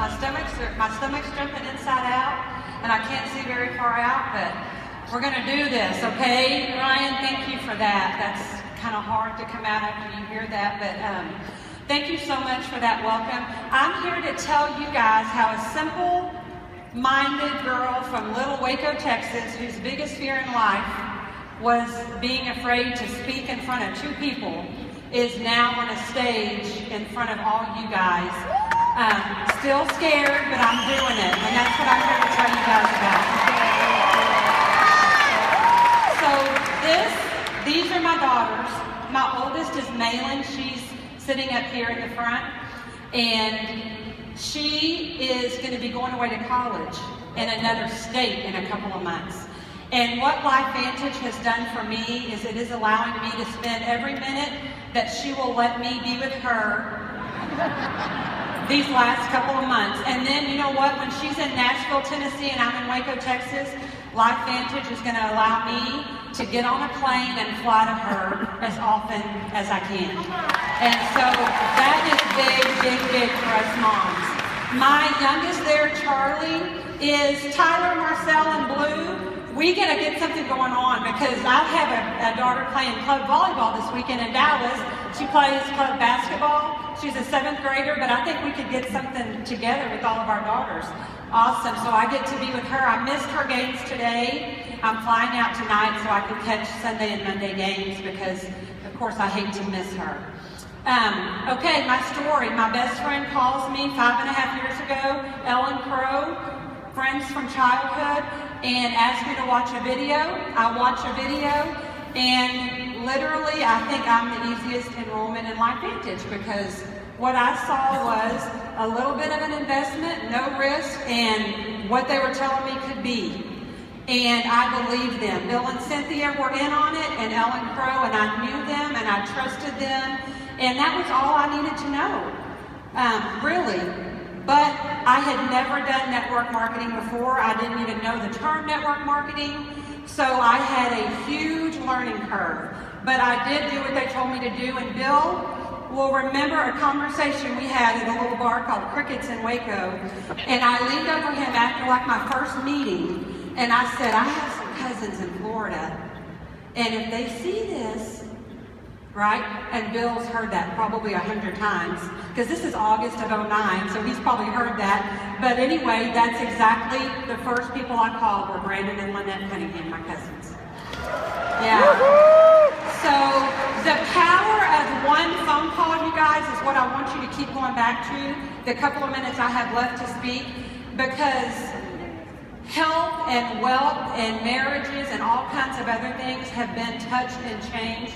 My stomach's jumping inside out, and I can't see very far out, but we're going to do this, okay? Ryan, thank you for that. That's kind of hard to come out after you hear that, but thank you so much for that welcome. I'm here to tell you guys how a simple-minded girl from Little Waco, Texas, whose biggest fear in life was being afraid to speak in front of 2 people, is now on a stage in front of all you guys. Still scared, but I'm doing it, and that's what I'm here to tell you guys about. So these are my daughters. My oldest is Malin. She's sitting up here in the front, and she is going to be going away to college in another state in a couple of months. And what LifeVantage has done for me is it is allowing me to spend every minute that she will let me be with her these last couple of months. And then, you know what, when she's in Nashville, Tennessee, and I'm in Waco, Texas, LifeVantage is going to allow me to get on a plane and fly to her as often as I can. And so that is big, big, big for us moms. My youngest there, Charlie, is Tyler, Marcel, and Blue. We gotta get something going on because I have a daughter playing club volleyball this weekend in Dallas. She plays club basketball. She's a 7th grader, but I think we could get something together with all of our daughters. Awesome, so I get to be with her. I missed her games today. I'm flying out tonight so I can catch Sunday and Monday games because, of course, I hate to miss her. Okay, my story. My best friend calls me 5.5 years ago, Ellen Crow, friends from childhood, and asked me to watch a video. I watch a video, and literally I think I'm the easiest enrollment in LifeVantage because what I saw was a little bit of an investment, no risk, and what they were telling me could be. And I believed them. Bill and Cynthia were in on it, and Ellen Crow, and I knew them, and I trusted them, and that was all I needed to know, really. But I had never done network marketing before. I didn't even know the term network marketing. So I had a huge learning curve. But I did do what they told me to do. And Bill will remember a conversation we had at a little bar called Crickets in Waco. And I leaned over him after like my first meeting. And I said, I have some cousins in Florida. And if they see this, right? And Bill's heard that probably 100 times because this is August of '09, so he's probably heard that. But anyway, that's exactly the first people I called were Brandon and Lynette Cunningham, my cousins. Yeah. So the power of one phone call, you guys, is what I want you to keep going back to the couple of minutes I have left to speak, because health and wealth and marriages and all kinds of other things have been touched and changed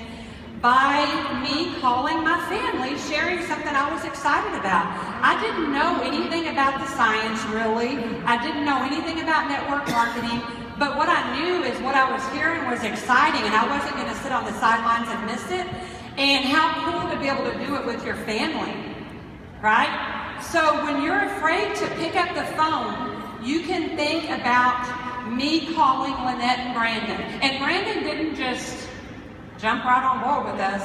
by me calling my family, sharing something I was excited about. I didn't know anything about the science, really. I didn't know anything about network marketing, but what I knew is what I was hearing was exciting, and I wasn't going to sit on the sidelines and miss it. And how cool to be able to do it with your family, right? So when you're afraid to pick up the phone, you can think about me calling Lynette and Brandon. And Brandon didn't just jump right on board with us.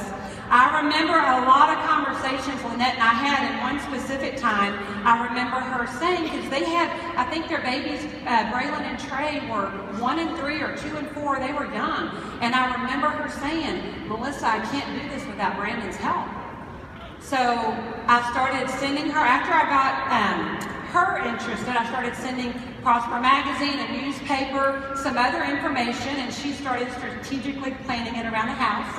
I remember a lot of conversations Lynette and I had, and one specific time I remember her saying, because they had, I think their babies, Braylon and Trey, were 1 and 3 or 2 and 4, they were young. And I remember her saying, Melissa, I can't do this without Brandon's help. So I started sending her, after I got her interested, I started sending Prosper Magazine, a newspaper, some other information, and she started strategically planning it around the house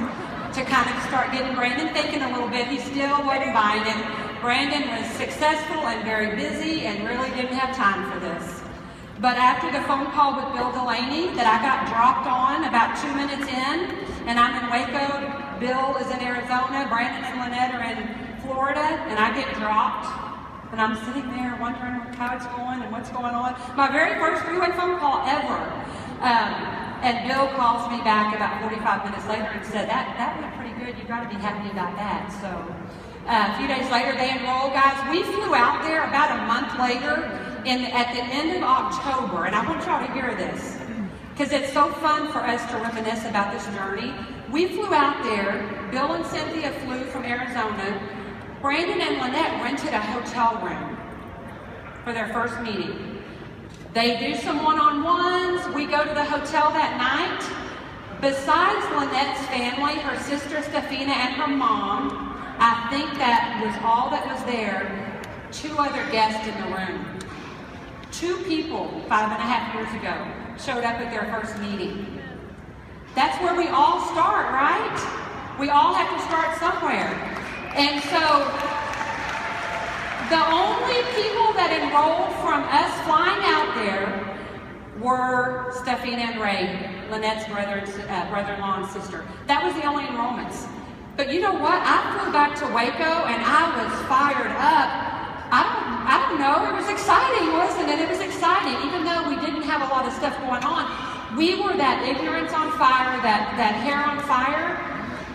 to kind of start getting Brandon thinking a little bit. He still wasn't buying it. Brandon was successful and very busy and really didn't have time for this. But after the phone call with Bill Delaney that I got dropped on about 2 minutes in, and I'm in Waco, Bill is in Arizona, Brandon and Lynette are in Florida, and I get dropped. And I'm sitting there wondering how it's going and what's going on. My very first three-way phone call ever. And Bill calls me back about 45 minutes later and said, that went pretty good. You've got to be happy about that. So a few days later, they enrolled, guys. We flew out there about a month later at the end of October. And I want y'all to hear this, because it's so fun for us to reminisce about this journey. We flew out there. Bill and Cynthia flew from Arizona. Brandon and Lynette rented a hotel room. for their first meeting. They do some one-on-ones. We go to the hotel that night. Besides Lynette's family, her sister Stefina and her mom, I think that was all that was there. 2 other guests in the room. 2 people 5.5 years ago showed up at their first meeting. That's where we all start, right? We all have to start somewhere. And so the only people that enrolled from us flying out there were Stefina and Ray, Lynette's brother-in-law and sister. That was the only enrollments. But you know what? I flew back to Waco and I was fired up. I don't know. It was exciting, wasn't it? It was exciting, even though we didn't have a lot of stuff going on. We were that ignorance on fire, that hair on fire.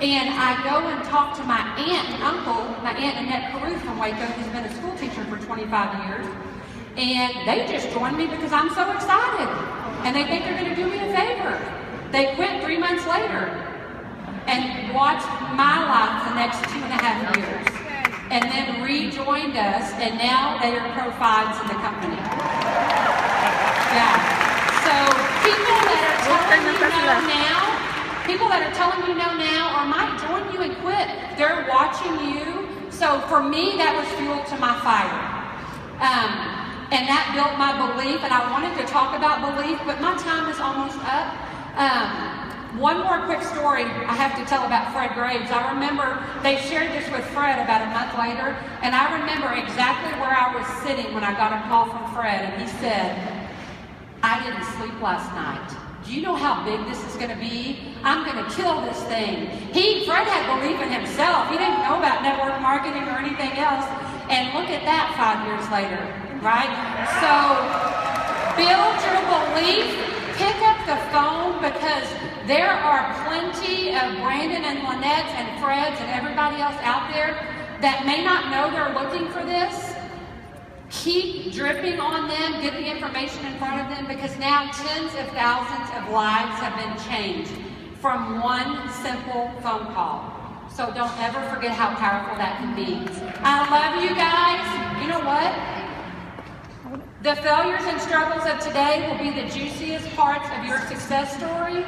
And I go and talk to my aunt and uncle, my aunt Annette Caruth from Waco, who's been a school teacher for 25 years. And they just joined me because I'm so excited. And they think they're going to do me a favor. They quit 3 months later and watched my life the next 2.5 years. And then rejoined us, and now they are pro-fives in the company. Yeah. So people that are telling you no now, people that are telling you no now or might join you and quit, they're watching you. So for me, that was fuel to my fire. And that built my belief, and I wanted to talk about belief, but my time is almost up. One more quick story I have to tell about Fred Graves. I remember they shared this with Fred about a month later, and I remember exactly where I was sitting when I got a call from Fred, and he said, I didn't sleep last night. Do you know how big this is going to be? I'm going to kill this thing. Fred had belief in himself. He didn't know about network marketing or anything else, and look at that 5 years later, right? So build your belief. Pick up the phone, because there are plenty of Brandon and Lynette's and Fred's and everybody else out there that may not know they're looking for this. Keep dripping on them, get the information in front of them, because now tens of thousands of lives have been changed from one simple phone call. So don't ever forget how powerful that can be. I love you guys. You know what? The failures and struggles of today will be the juiciest parts of your success story.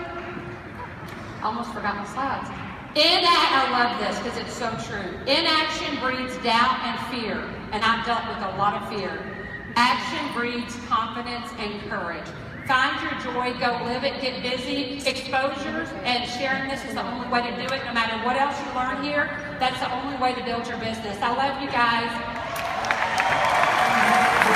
Almost forgot my slides. I love this because it's so true. Inaction breeds doubt and fear, and I've dealt with a lot of fear. Action breeds confidence and courage. Find your joy, go live it, get busy. Exposures and sharing this is the only way to do it. No matter what else you learn here, that's the only way to build your business. I love you guys.